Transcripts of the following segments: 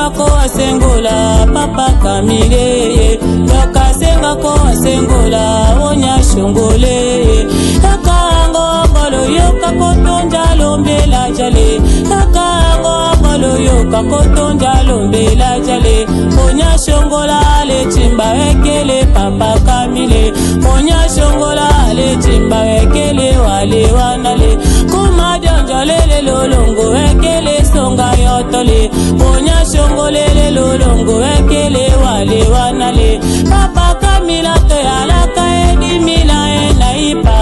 senga ko asengola Papa Camille yoka senga ko asengola Onya shongole Yakango bolo yoka kotonja lombela jale Yakango bolo yoka kotonja lombela jale Onya shongola le chimba ekele Papa Camille Onya shongola le chimba ekele wale wanale Kuma jonjole lolongo ekele songa yotole Onya shongole lolongo ekele wale wanale Papa Camille to yalaka edi mila enaipa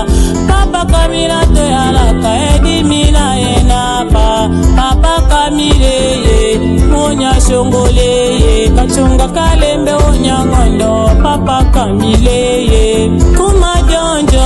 Papa Camille to yalaka edi mila enapa Papa Camille Onya shongole kachunga kalembe onya ngondo Papa Camille kuma jonjo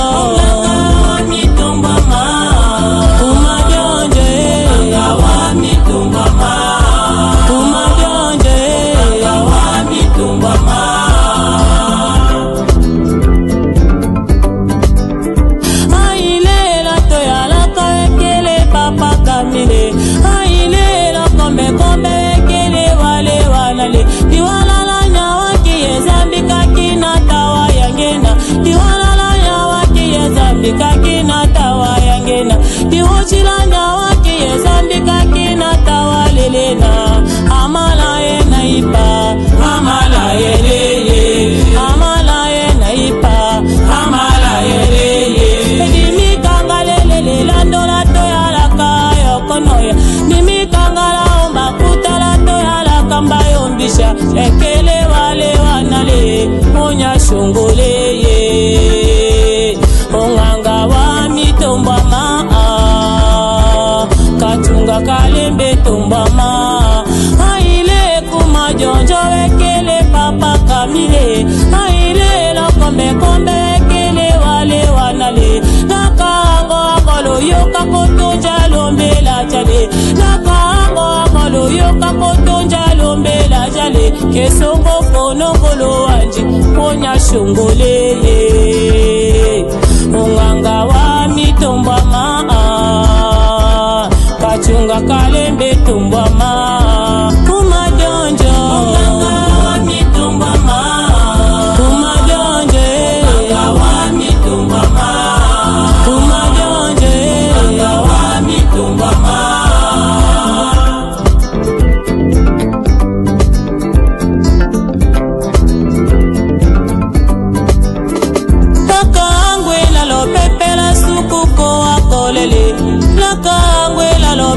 Kakina tawa yangena diwochilanya wakie zambika kina tawa lelena amala ye naipa amala ye leye amala ye naipa amala ye leye dimikanga lelele landola to yalaka yokonoya dimikanga omba kutala to yalaka mbayo mbisha ekele wale wanale Onya shongole Onganga wa mitomba maa Kachunga kalembe tomba maa Aile kuma jonjo wekele Papa Camille Aile lokombe kombe wekele wale wanale Nakango akolo yoka kotonja lombela jale Nakango akolo yoka kotonja lombela jale Kesongo konongolo wanji Onya shongole Onganga wa mitomba maa Kachunga kalembe tomba maa Kuma jonjo Onganga wa mitomba maa Kuma jonjo Onganga wa mitomba maa Kuma jonjo Onganga wa mitomba maa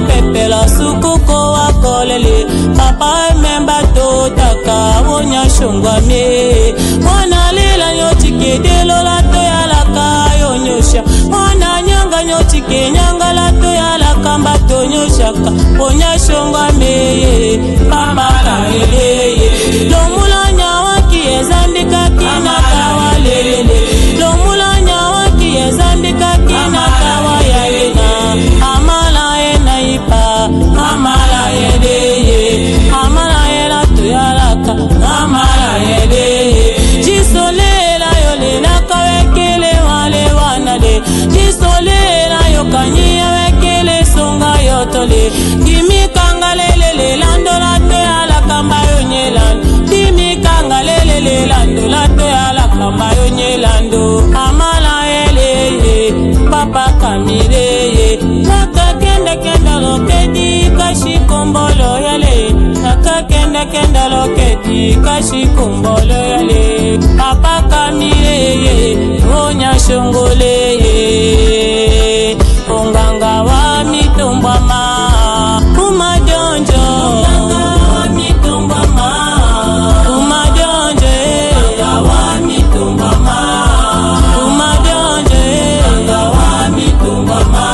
Pepela sukuko wakolele Papa memba to taka Onya shongwa me Wana lila nyotike delo la to yalaka yonyosha Wana nyanga nyotike nyanga la to yalaka mbato nyoshaka Onya shongwa me Papa Camille Lomula nyawa kie zambika kina kawa lelele Lomula nyawa kie zambika kina kawa yalena Amala enaipa Amala edeye Amala ela tuyalaka Amala edeye Jisolela yolela kawekele wale wanale Jisolela yokanyia wekele songa yotole Dimikanga lelele landola tuyalaka mbayo nyelando Dimikanga lelele landola tuyalaka mbayo nyelando Amala eleye Papa Camille Naka kenda lokedi kashi kombolo yale Naka kenda lokedi kashi kombolo yale Papa Camille Onya shongole Onganga wa mitomba maa Kuma jonjo Onganga wa mitomba maa Kuma jonjo Onganga wa mitomba maa Kuma jonjo Onganga wa mitomba maa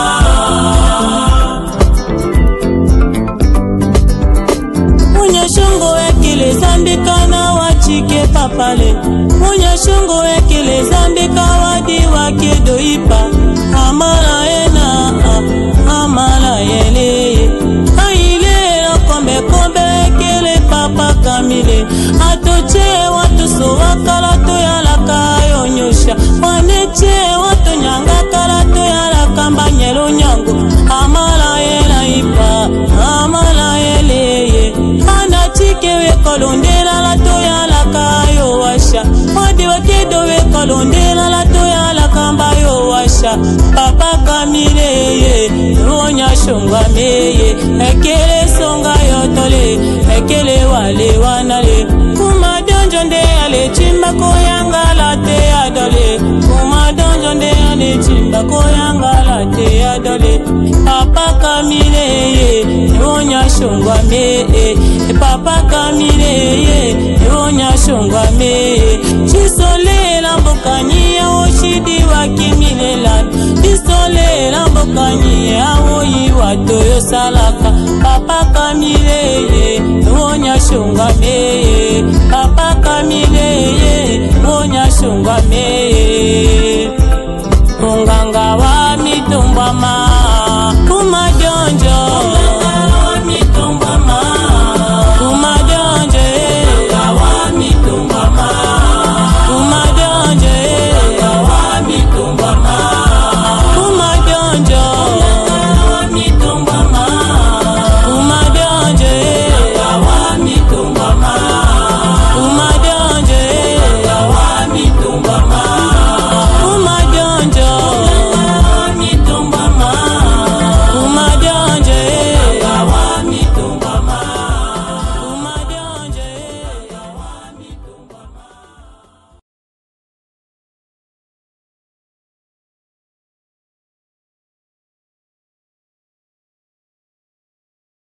Shongo ekile zambika na wachike papale Onya shongo ekile zambika wadi wake doipa Amala ena amala yele Aile lokombe kombe ekile Papa Camille Atoche watu so wakala to yalaka yonyosha Waneche watu nyanga kala to yalaka mbanyelo nyango Amala yela ipa amala yele Chike kolondela la toya la kayo washa wadi wakedo we kolondela la toya la kamba yo washa papa kamile onya shonga meye ekele songa yotole ekele wale wanale kuma donjo nde ale chimba koyanga la te adole kuma donjo nde ale chimba koyanga la te adole papa kamile onya shonga meye papa kamile onya shonga meye chisole la mbokani ya oshidi wakimilela chisole la mbokani ya oyi watoyo salaka papa kamile onya shonga meye papa kamile onya shonga meye